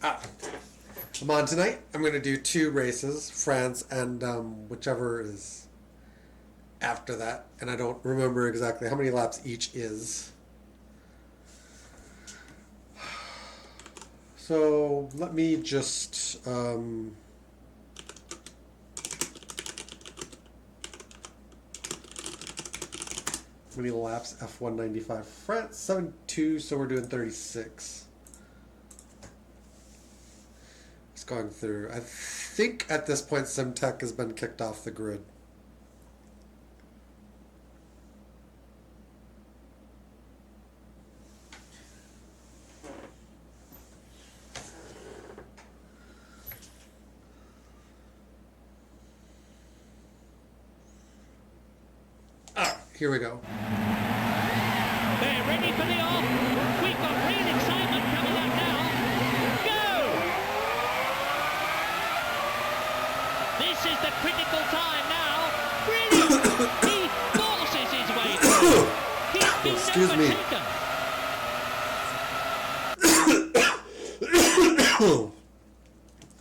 I'm on tonight. I'm going to do 2 races, France and whichever is after that. And I don't remember exactly how many laps each is. So let me just... how many laps? F195 France, 72, so we're doing 36. It's going through. I think at this point SimTech has been kicked off the grid. Here we go. They're ready for the off. We've got real excitement coming up now. Go! This is the critical time now. Brilliant! He forces his way through. He's been Excuse me.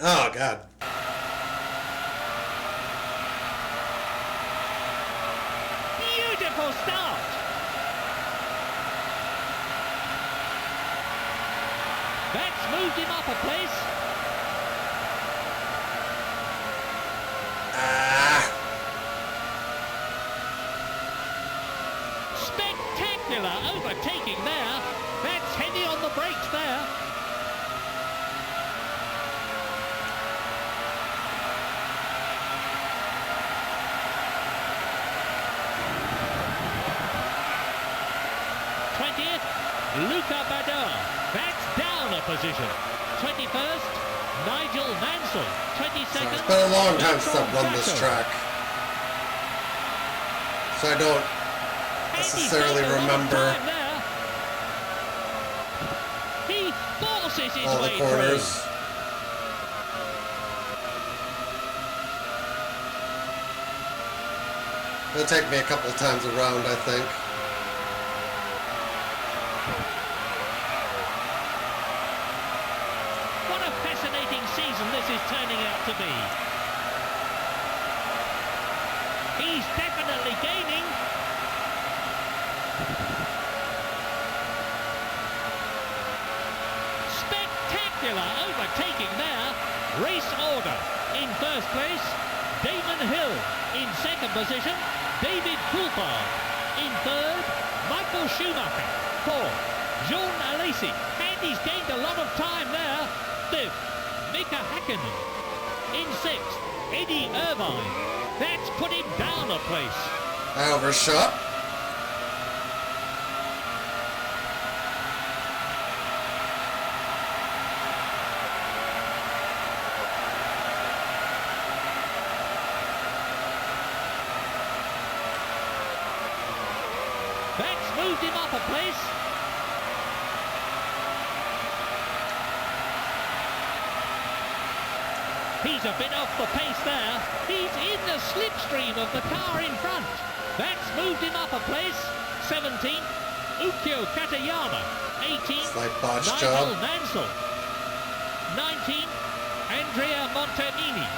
Oh, God. Beautiful start. That's moved him up a place. Spectacular overtaking there. That's heavy on the brakes there. Luca Badoer, that's down a position. 21st, Nigel Mansell. 22nd. It's been a long time since I've run this track, so I don't necessarily remember He forces his all the way corners. through. It'll take me a couple times around, I think. What a fascinating season this is turning out to be. He's definitely gaining. Spectacular overtaking there. Race order. In first place, Damon Hill. In second position, David Coulthard. In third, Michael Schumacher. Fourth, Jean Alesi. And he's gained a lot of time there. Fifth, Mika Hakkinen. In sixth, Eddie Irvine. That's put him down a place. I overshot. That's moved him up a place. He's a bit off the pace there. He's in the slipstream of the car in front. That's moved him up a place. 17th, Ukyo Katayama. 18th, Slight botch Nigel job. Mansell. 19th, Andrea Montanini.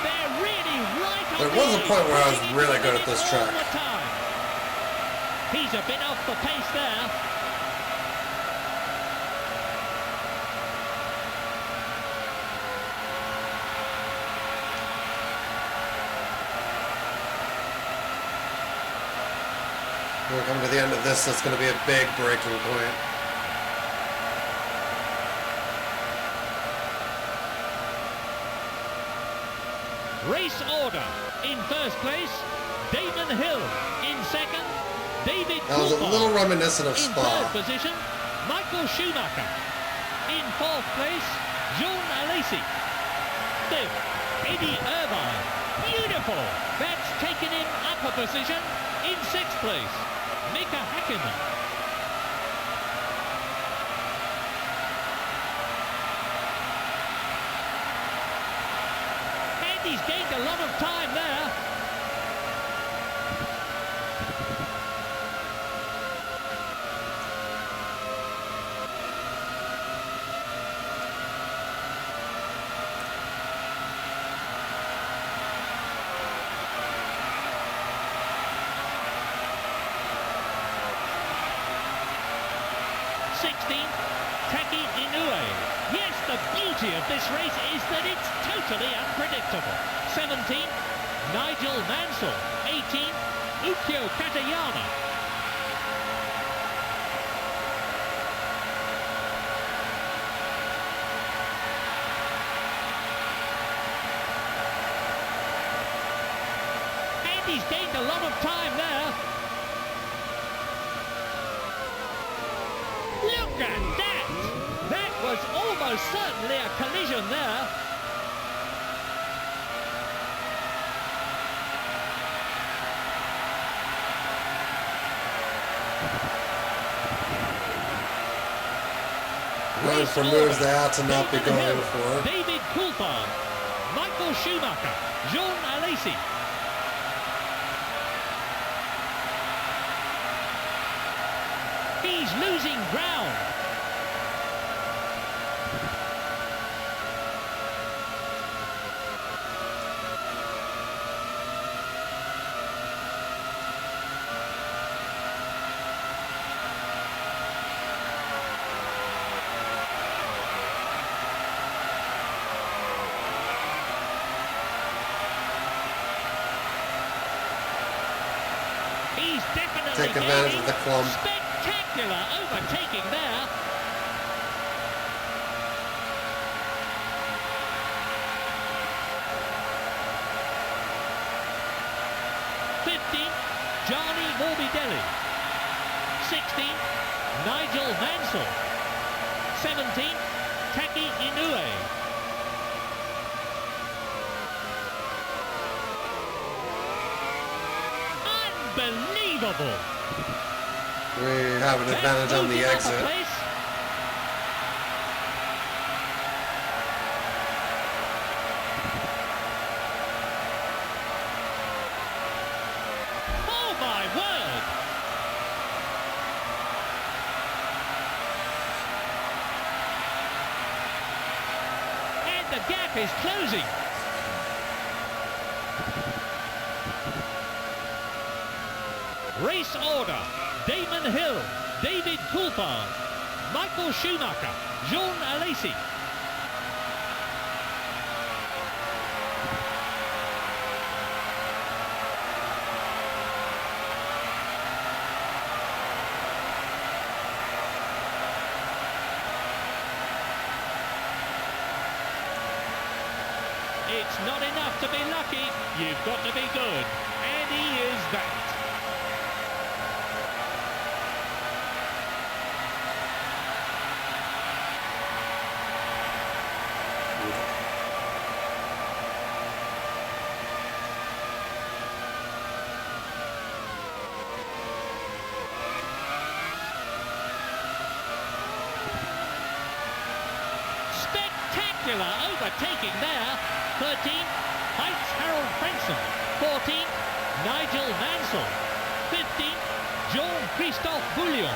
They're really right on There the was a edge, point where I was pushing really into good the at this limit all track. the time. He's a bit off the pace there. We'll come to the end of this, it's going to be a big breaking point. Race order. In first place, Damon Hill. In second, David That was a Coulthard. little reminiscent of In Spa. third position, Michael Schumacher. In fourth place, Jean Alesi. Fifth, Eddie Irvine. Beautiful. That's taken him up a position. In sixth place, Mika Hakkinen. And he's gained a lot of time there. 16th, Taki Inoue. Yes, the beauty of this race is that it's totally unpredictable. 17th, Nigel Mansell. 18th, Ukyo Katayama. And he's gained a lot of time there. Look at that! That was almost certainly a collision there. Going for moves they ought to not be going for. David Coulthard, Michael Schumacher, Jean Alesi. He's losing ground. He's definitely Take advantage of the clump. Spectacular overtaking there. Gianni Morbidelli. 16th, Nigel Mansell. 17th, Taki Inoue. Unbelievable! We have an advantage on the exit. Oh my word! And the gap is closing. Race order: Damon Hill, David Coulthard, Michael Schumacher, Jean Alesi. It's not enough to be lucky, you've got to be good, and he is that. Spectacular overtaking there. 13th, Heights Harold Frenson. 14th, Nigel Mansell. 15th, Jean-Christophe Bouillon.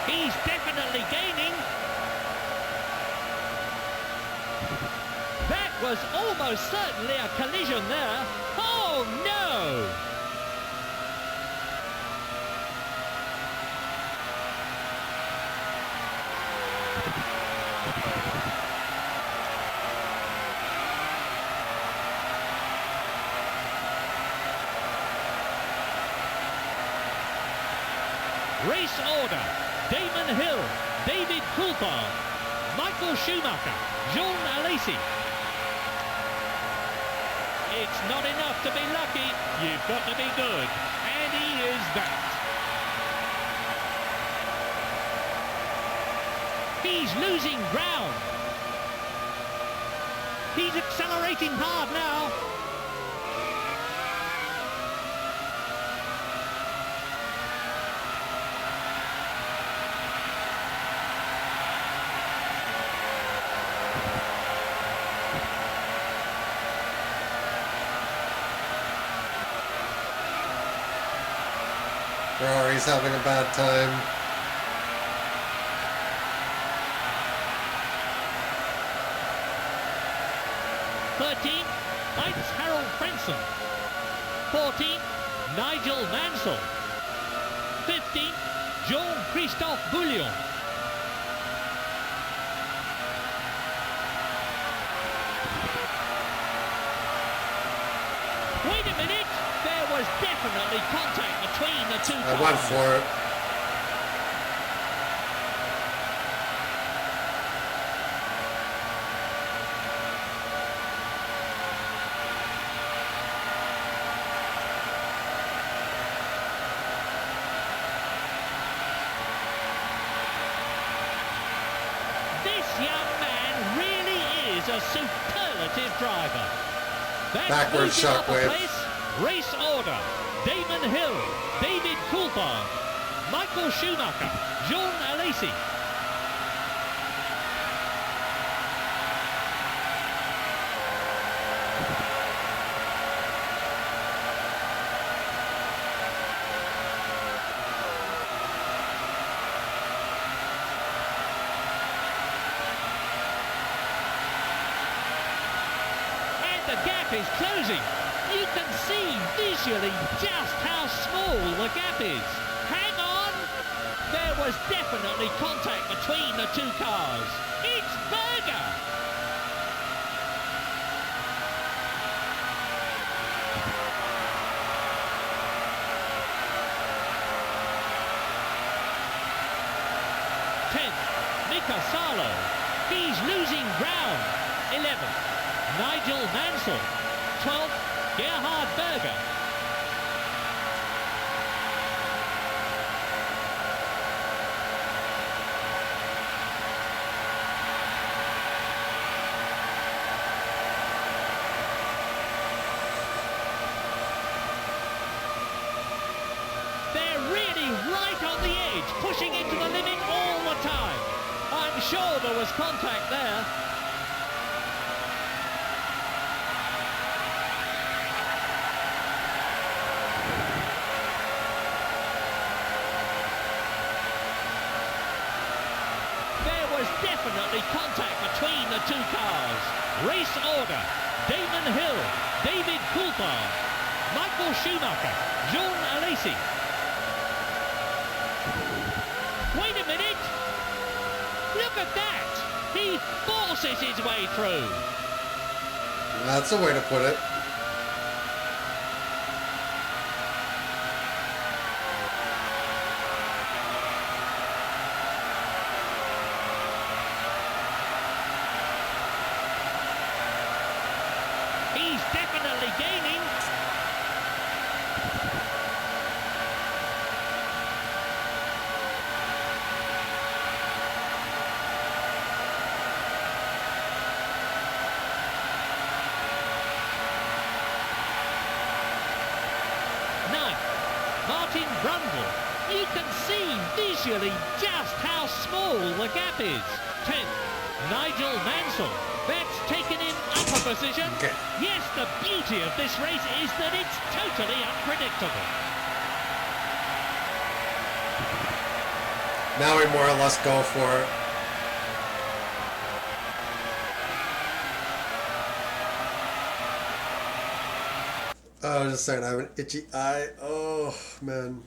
He's definitely gaining. That was almost certainly a collision there. Oh no! Race order: Damon Hill, David Coulthard, Michael Schumacher, Jean Alesi. It's not enough to be lucky, you've got to be good, and he is that. He's losing ground. He's accelerating hard now. Ferrari's having a bad time. Heinz Harold Frenson. 14th, Nigel Mansell. 15th, Jean-Christophe Bouillon. Wait a minute, there was definitely contact between the two cars. I went for it. This young man really is a superlative driver. That's Backwards moving up a shockwave. place. Race order. Damon Hill, David Coulthard, Michael Schumacher, Jean Alesi. The gap is closing. You can see visually just how small the gap is. Hang on. There was definitely contact between the two cars. It's Berger. Mika Salo. He's losing ground. 11th. Nigel Mansell. 12th, Gerhard Berger. They're really right on the edge, pushing into the limit all the time. I'm sure there was contact there. Definitely contact between the two cars. Race order. Damon Hill, David Coulthard, Michael Schumacher, Jean Alesi. Wait a minute. Look at that. He forces his way through. That's a way to put it. He's definitely gaining. Ninth, Martin Brundle. You can see visually just how small the gap is. 10th, Nigel Mansell. That's taken him up a position. Okay. Yes, the beauty of this race is that it's totally unpredictable. Now we more or less go for it. Oh, just saying, I have an itchy eye. Oh, man.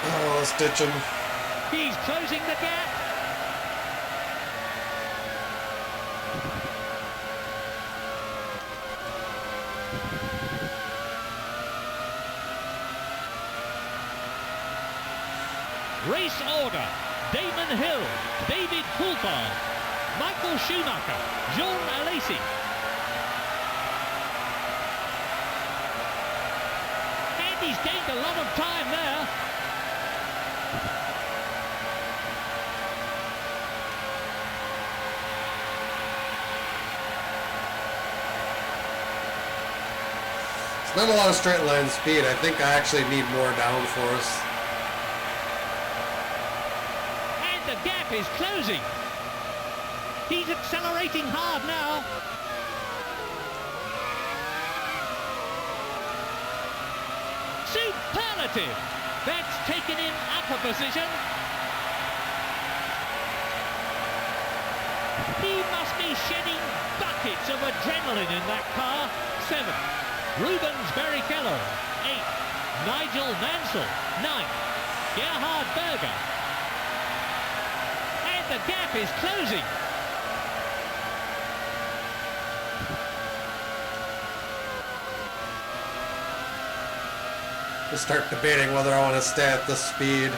Oh, stitching. He's closing the gap. Race order. Damon Hill, David Coulthard, Michael Schumacher, Jean Alesi. And he's gained a lot of time there. It's not a lot of straight line speed. I think I actually need more downforce. And the gap is closing. He's accelerating hard now. Superlative. That's taken him up a position. shedding buckets of adrenaline in that car. 7. Rubens Barrichello. 8. Nigel Mansell. 9. Gerhard Berger. And the gap is closing. To start debating whether I want to stay at this speed.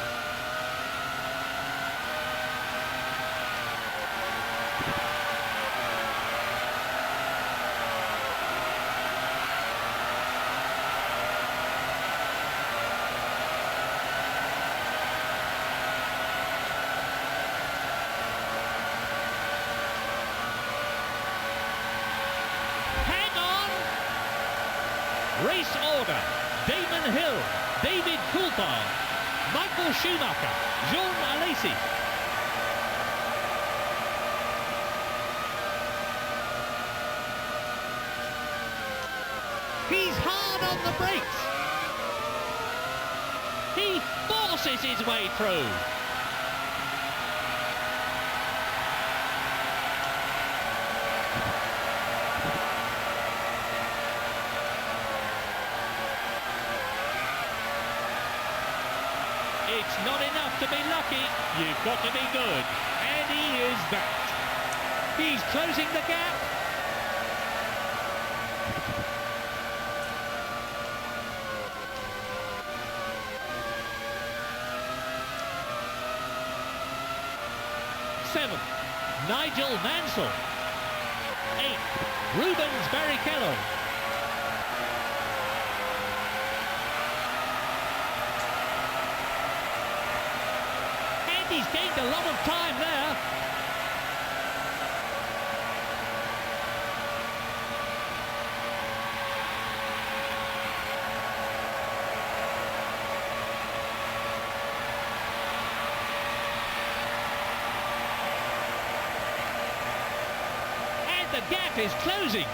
Hang on! Race order. Damon Hill, David Coulthard, Michael Schumacher, Jean Alesi. He's hard on the brakes. He forces his way through. It's not enough to be lucky, you've got to be good. And he is that. He's closing the gap. Seven, Nigel Mansell. 8, Rubens Barrichello. He's gained a lot of time there. And the gap is closing.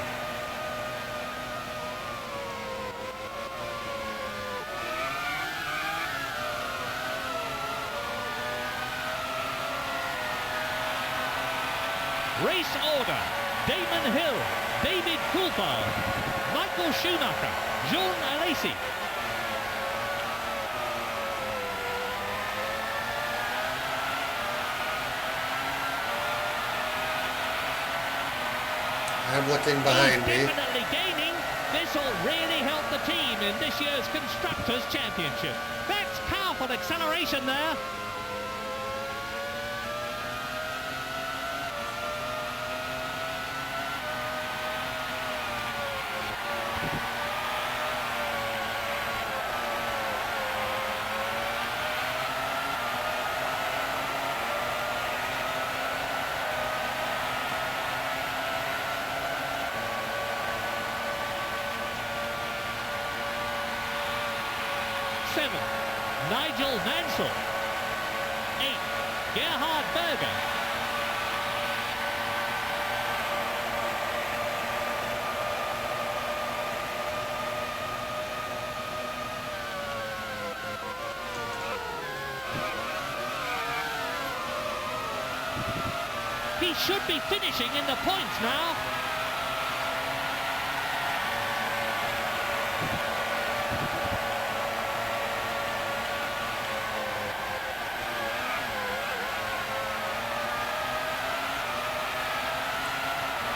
Race order. Damon Hill, David Coulthard, Michael Schumacher, Jean Alesi. I'm looking behind me. Definitely gaining. This will really help the team in this year's Constructors' Championship. That's powerful acceleration there. Seven, Nigel Mansell. 8, Gerhard Berger. He should be finishing in the points now.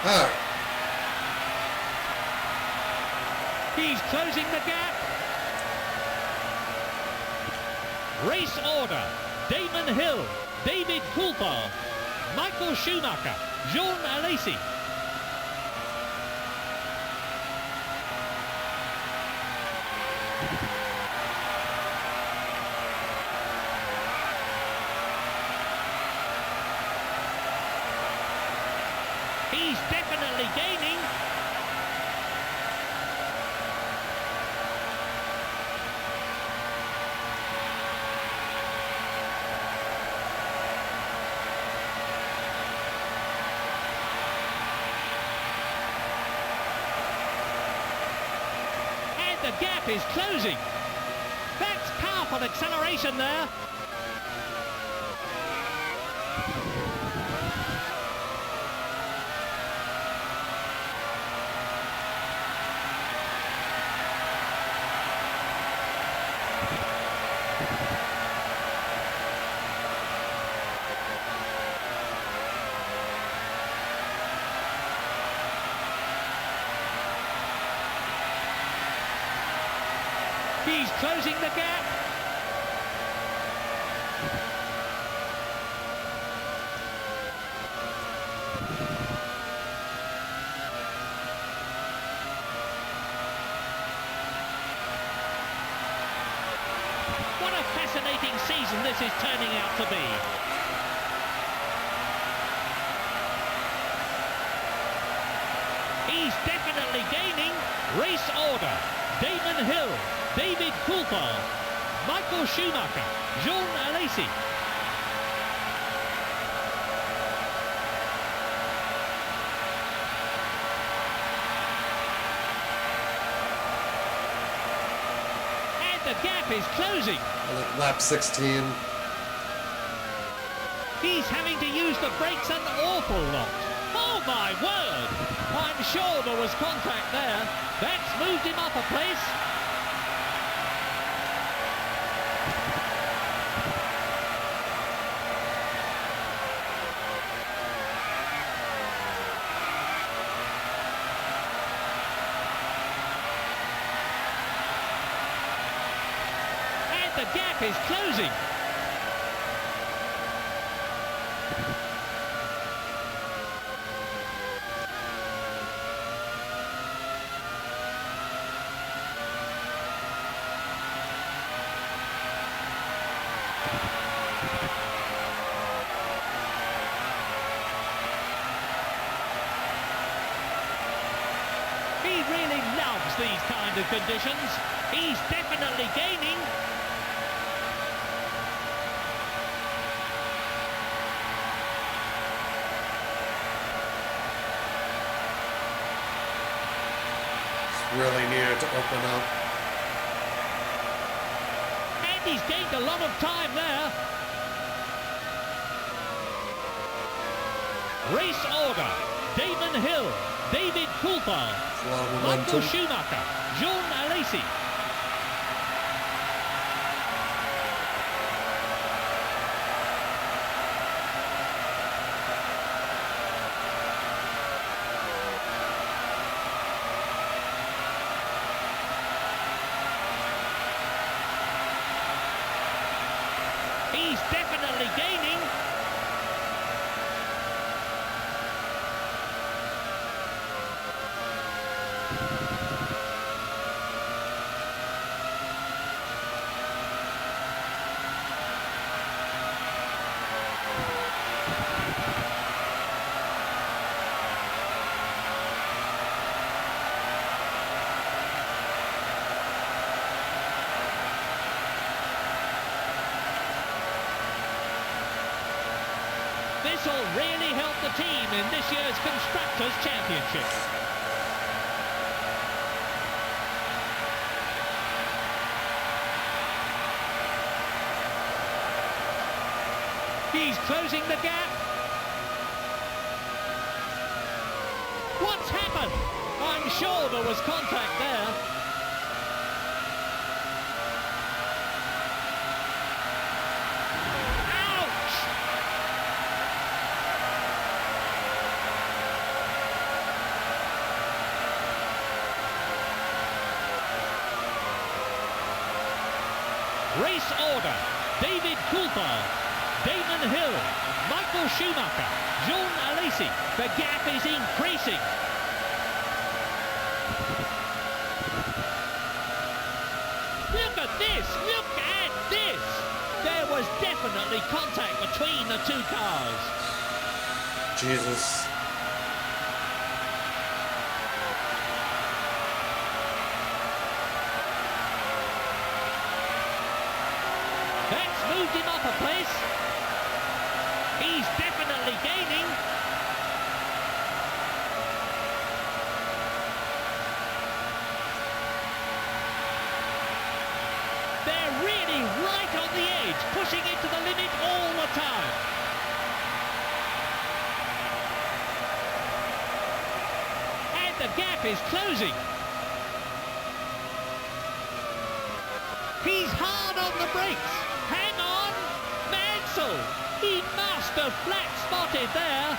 Oh, He's closing the gap. Race order. Damon Hill, David Coulthard, Michael Schumacher, Jean Alesi. He's definitely gaining. And the gap is closing. That's powerful acceleration there. He's closing the gap. What a fascinating season this is turning out to be. He's definitely gaining. Race order. Damon Hill, David Coulthard, Michael Schumacher, Jean Alesi. And the gap is closing. Lap 16. He's having to use the brakes an awful lot. Oh my word! I'm sure there was contact there. That's moved him up a place. And the gap is closing. He really loves these kind of conditions. He's definitely gaining. It's really near to open up. And he's gained a lot of time there. Race order. Damon Hill, David Coulthard, It's a lot of Michael momentum. Schumacher, Jean Alesi. He's definitely gaining. This will really help the team in this year's Constructors' Championship. He's closing the gap. What's happened? I'm sure there was contact there. Ouch! Race order. David Coulthard, Damon Hill, Michael Schumacher, Jean Alesi. The gap is increasing. Look at this! Look at this! There was definitely contact between the two cars. Jesus. That's moved him up a place. He's definitely gaining. They're really right on the edge, pushing it to the limit all the time. And the gap is closing. He's hard on the brakes. Hang on. Mansell. He must have flat spotted there.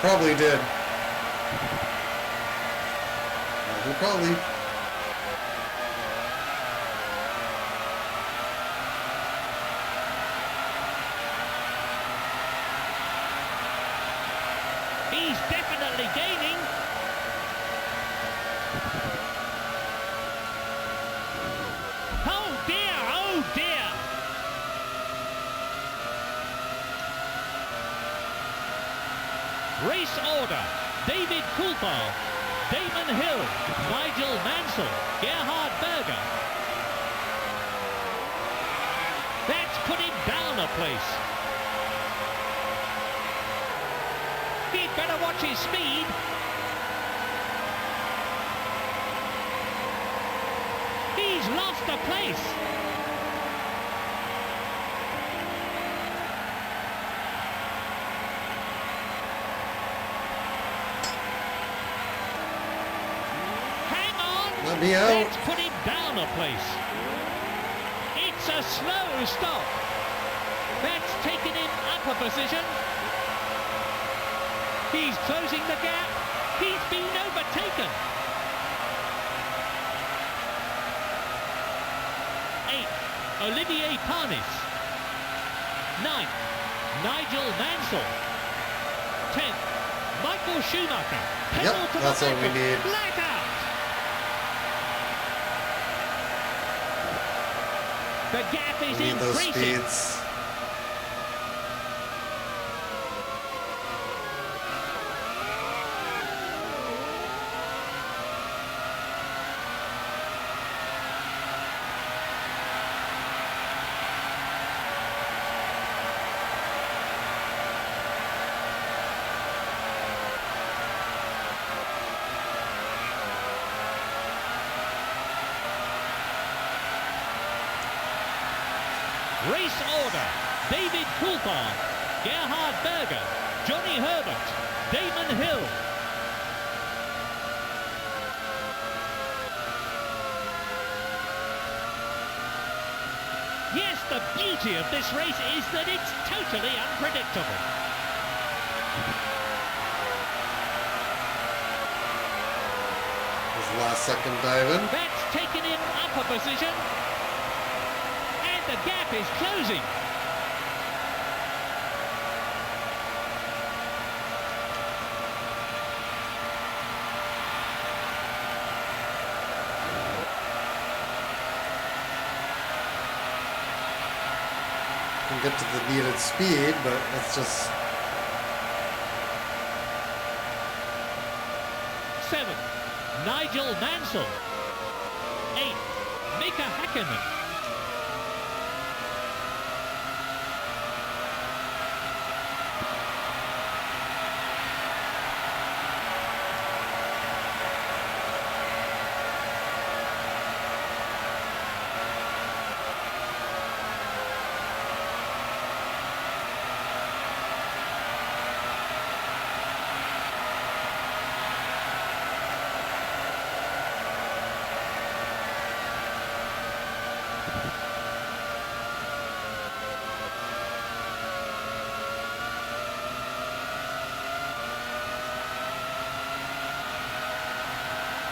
Probably did. Probably. He's definitely gaining. Oh dear, oh dear. Race order. David Coulthard, Damon Hill, Nigel Mansell, Gerhard Berger. That's put him down a place. He'd better watch his speed. He's lost a place. Hang on. Let me out. That's put him down a place. It's a slow stop. That's taken him up a position. He's closing the gap. He's been overtaken. 8th, Olivier Panis. 9th, Nigel Mansell. 10th, Michael Schumacher. Pedal Yep, to that's the what we metal. need. Flat out. The gap is We need those increasing. speeds. Race order. David Coulthard, Gerhard Berger, Johnny Herbert, Damon Hill. Yes, the beauty of this race is that it's totally unpredictable. His last second dive in. That's taken him up a position. And the gap is closing. Can get to the needed speed, but it's just 7th, Nigel Mansell. 8th, Mika Hakkinen.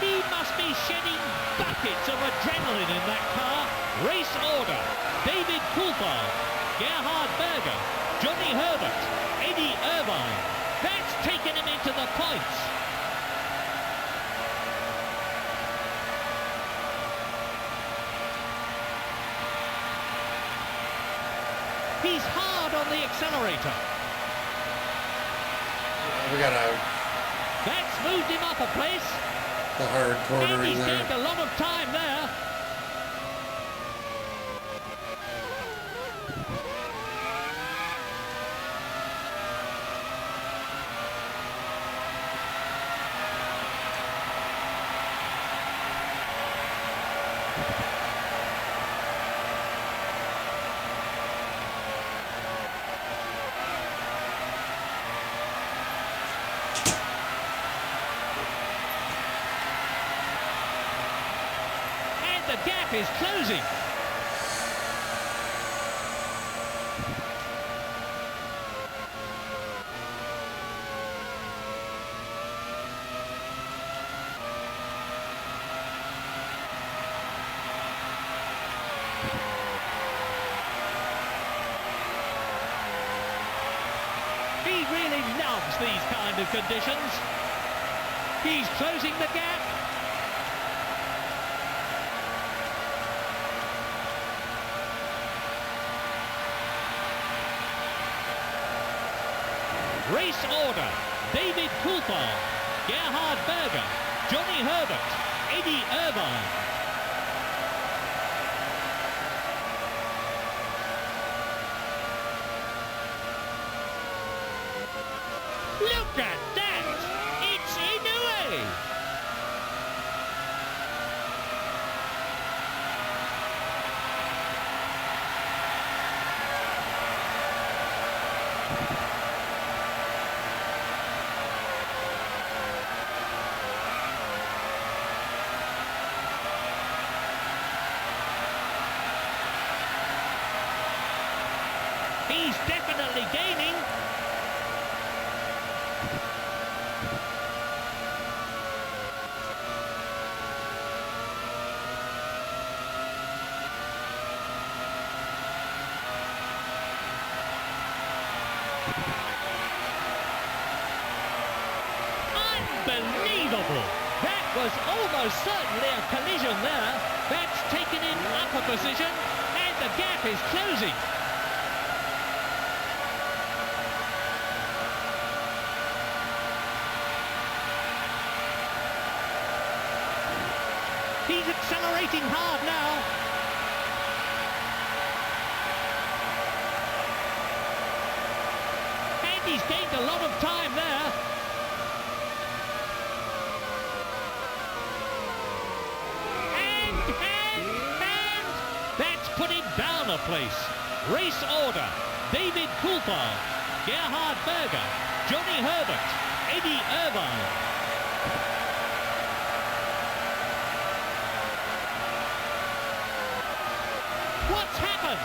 He must be shedding buckets of adrenaline in that car. Race order. David Coulthard, Gerhard Berger, Johnny Herbert, Eddie Irvine. That's taken him into the points. He's hard on the accelerator. we gotta That's moved him up a place. the hard And cornering he's there. gained a lot of time there. And the gap is closing. He really loves these kind of conditions. He's closing the gap. Race order: David Coulthard, Gerhard Berger, Johnny Herbert, Eddie Irvine. Look at that! It's Inoue! He's definitely gaining. Unbelievable! That was almost certainly a collision there. That's taken in upper position, and the gap is closing. He's accelerating hard now. And he's gained a lot of time there. And that's put him down a place. Race order: David Coulthard, Gerhard Berger, Johnny Herbert, Eddie Irvine. What's happened?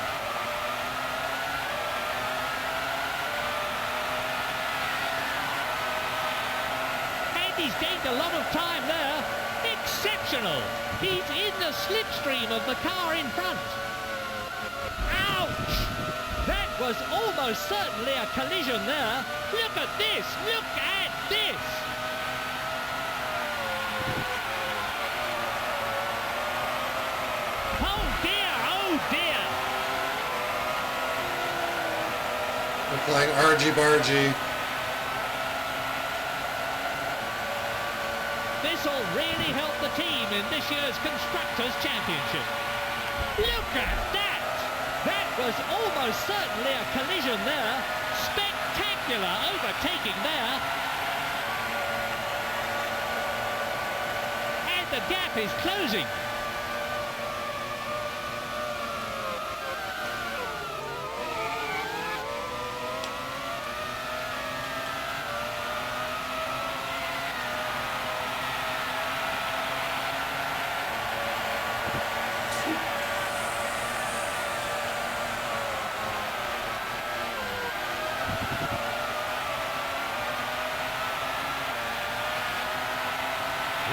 And he's gained a lot of time there. Exceptional! He's in the slipstream of the car in front. Ouch! That was almost certainly a collision there. Look at this! Look at this! Oh dear! Oh dear! We're playing argy-bargy. This will really help the team in this year's Constructors' Championship. Look at that! That was almost certainly a collision there. Spectacular overtaking there. And the gap is closing.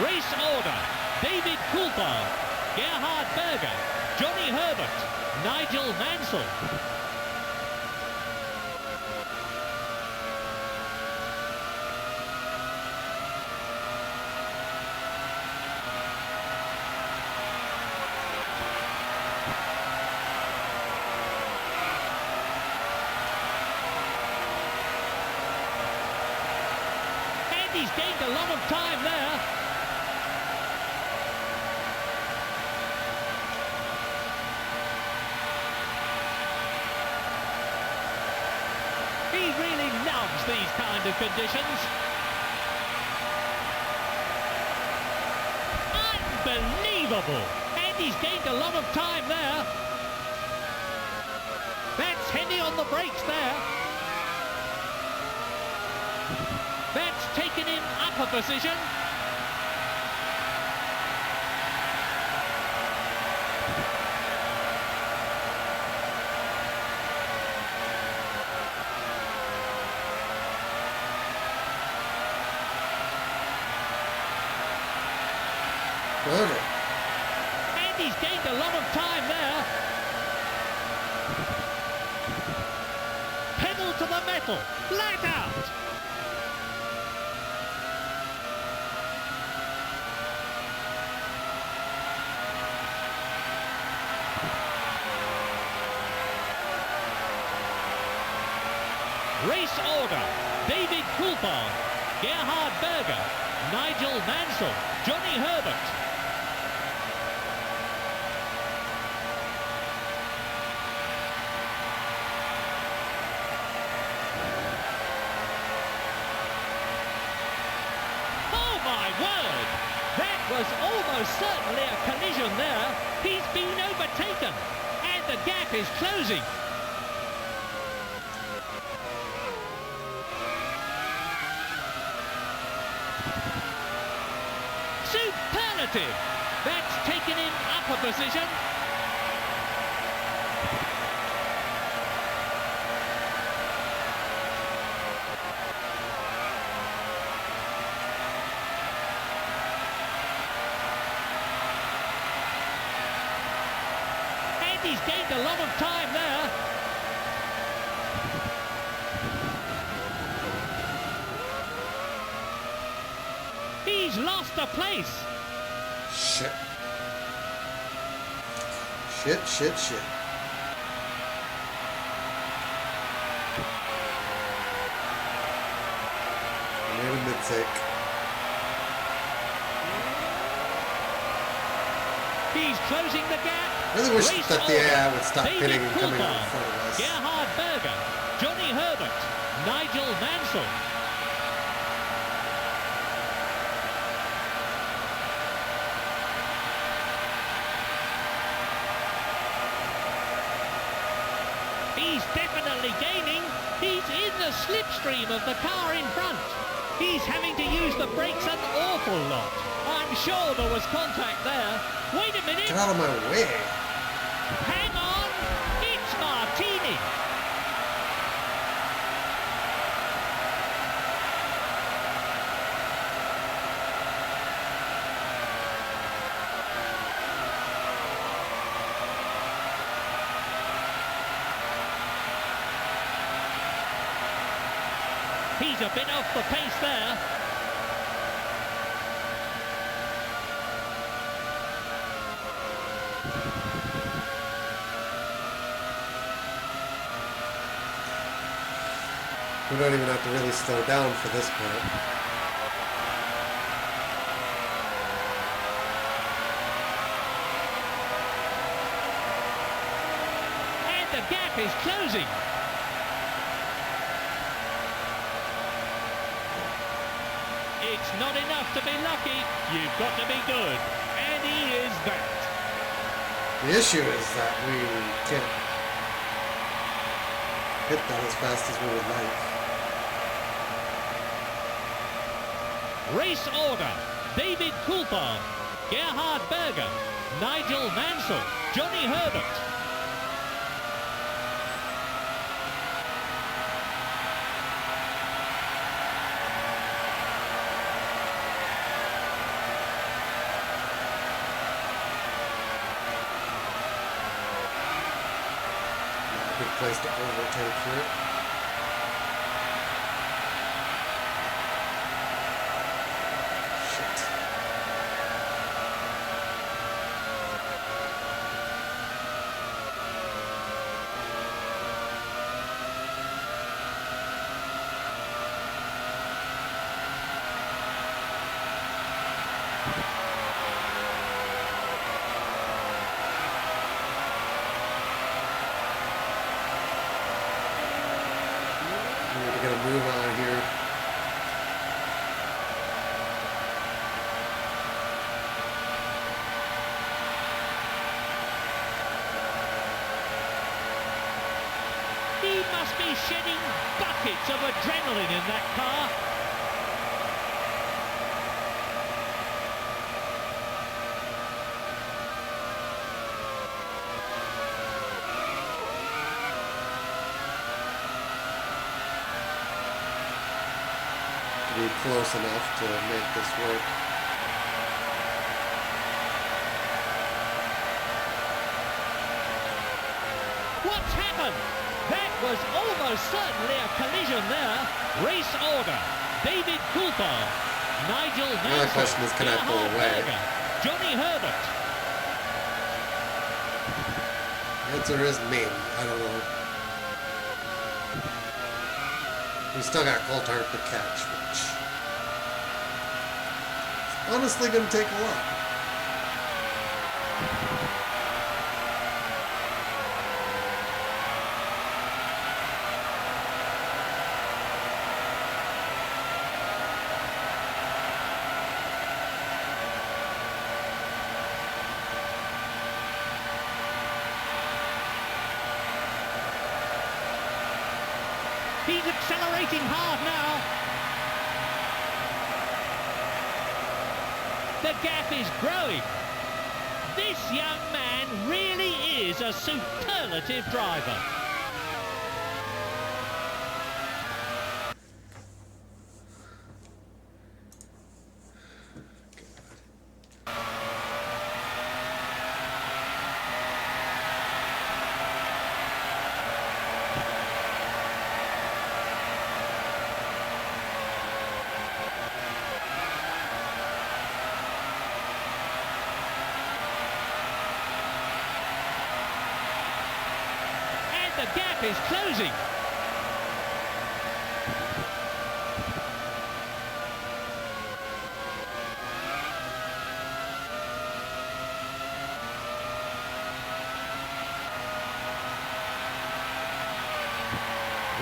Race order: David Coulthard, Gerhard Berger, Johnny Herbert, Nigel Mansell. And he's gained a lot of time there. He really loves these kind of conditions. Unbelievable! And he's gained a lot of time there. That's heavy on the brakes there. That's taken in upper position. Clever. And he's gained a lot of time there. battle, flat out. Race order: David Coulthard, Gerhard Berger, Nigel Mansell, Johnny Herbert. Oh my word! That was almost certainly a collision there. He's been overtaken and the gap is closing. Superlative! That's taken him up a position. And he's gained a lot of time there. He's lost a place. Shit. Shit. I made a mistake. He's closing the gap. I really wish Race that the order. AI would stop David pitting and coming out in Coulthard, front of us. Gerhard Berger, Johnny Herbert, Nigel Mansell. He's definitely gaining. He's in the slipstream of the car in front. He's having to use the brakes an awful lot. I'm sure there was contact there. Wait a minute. Get out of my way. Hang on. It's Martini. He's a bit off the pace there. We don't even have to really slow down for this part. And the gap is closing. It's not enough to be lucky. You've got to be good. And he is that. The issue is that we can't hit that as fast as we would like. Race order: David Coulthard, Gerhard Berger, Nigel Mansell, Johnny Herbert. Good place to overtake here. Shit. We gotta move on here. He must be shedding buckets of adrenaline in that car. Be close enough to make this work. What's happened? That was almost certainly a collision there. Race order. David Coulthard, Nigel Another question is, can I pull away? Johnny Herbert. The answer is maybe. I don't know. We still got Coulthard to catch, which is honestly going to take a lot. He's accelerating hard now. The gap is growing. This young man really is a superlative driver. The gap is closing.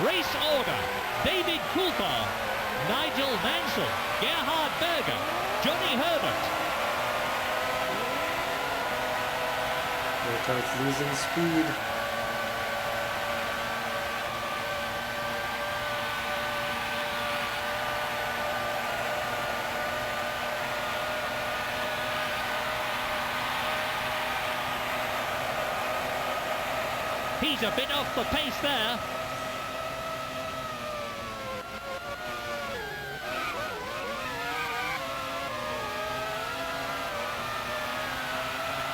Race order. David Coulthard, Nigel Mansell, Gerhard Berger, Johnny Herbert. Coulthard's losing speed. He's a bit off the pace there.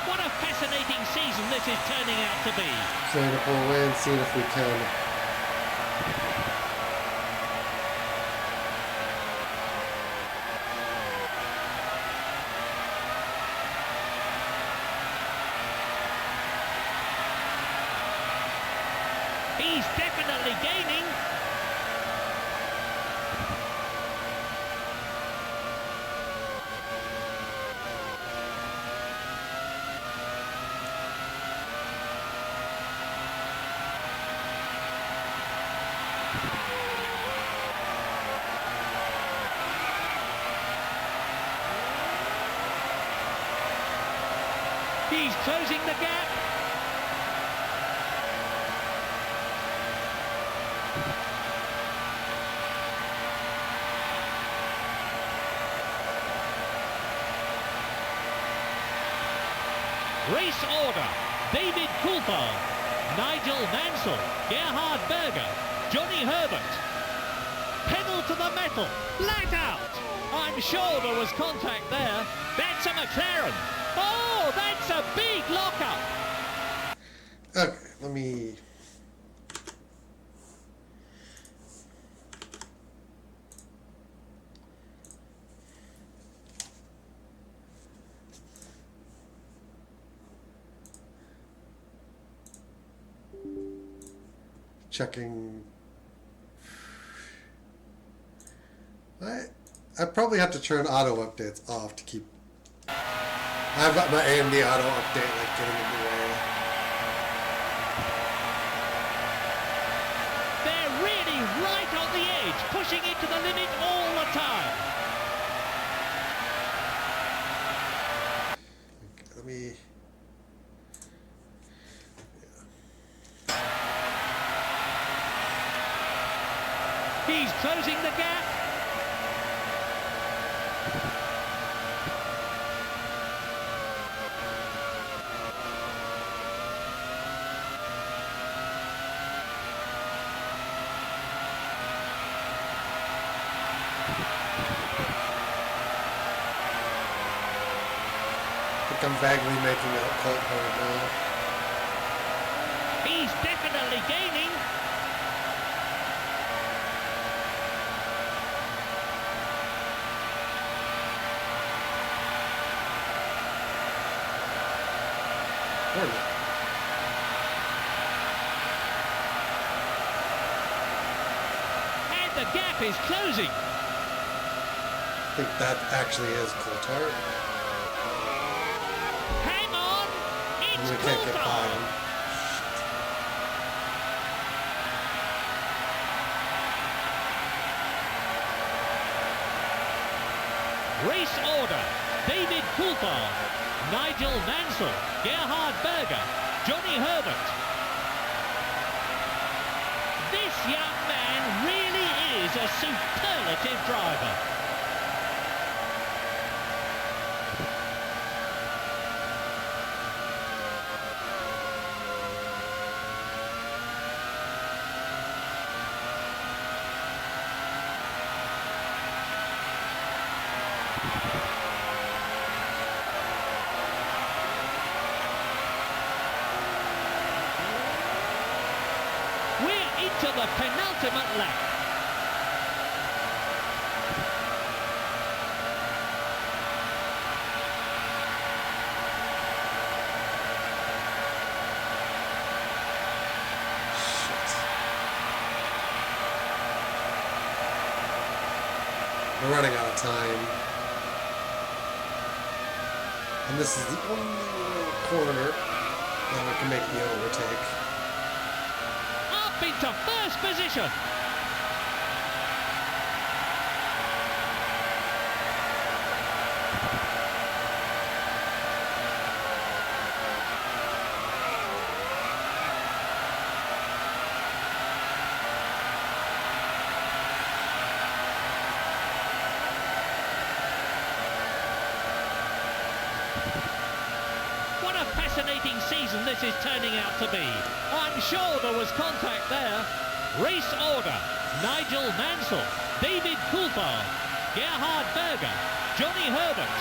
What a fascinating season this is turning out to be. Trying to pull away and seeing if we can. He's definitely gaining. He's closing the gap. Race order. David Coulthard, Nigel Mansell, Gerhard Berger, Johnny Herbert. Pedal to the metal. Flat out. I'm sure there was contact there. That's a Mclaren. Oh, that's a big lockup. Okay, let me... Checking. I probably have to turn auto updates off to keep. I've got my AMD auto update like getting in the way. They're really right on the edge, pushing it to the limit all the time. Okay, let me. He's closing the gap. I think I'm vaguely making out Coulthard now. He's definitely gaining. The gap is closing. I think that actually is Coulthard. Hang on. And It's we can't get by Coulthard. him. Race order. David Coulthard, Nigel Mansell, Gerhard Berger, Johnny Herbert. This young man really is a superlative driver. We're into the penultimate lap. Shit. We're running out of time. And this is the only little corner that we can make the overtake. Up into first position. What a fascinating season this is turning out to be. I'm sure there was contact there. Race order. Nigel Mansell, David Coulthard, Gerhard Berger, Johnny Herbert.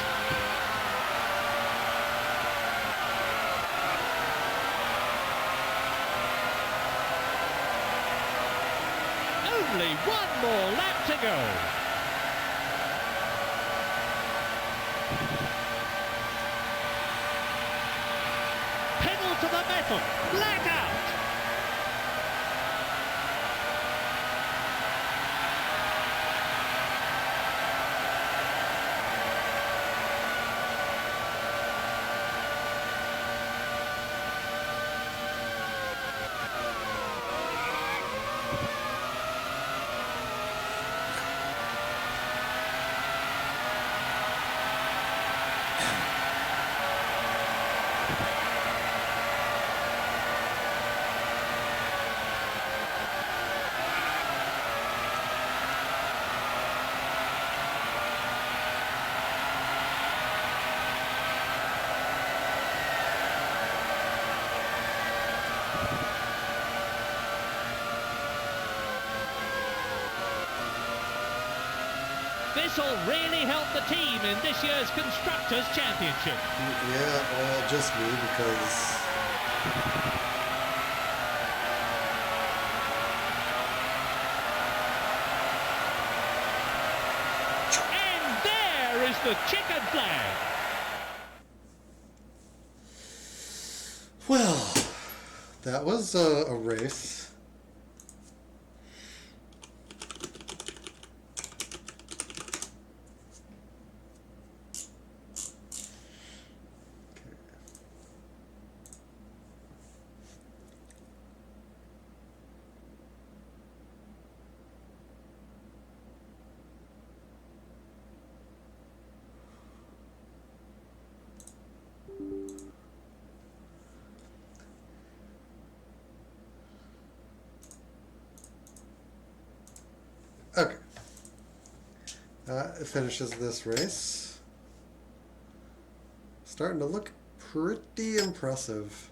Only one more lap to go. Pedal to the metal, flat out. This will really help the team in this year's Constructors' Championship. Yeah, well, just me because And there is the checkered flag. well, that was a race. Okay. It finishes this race. Starting to look pretty impressive.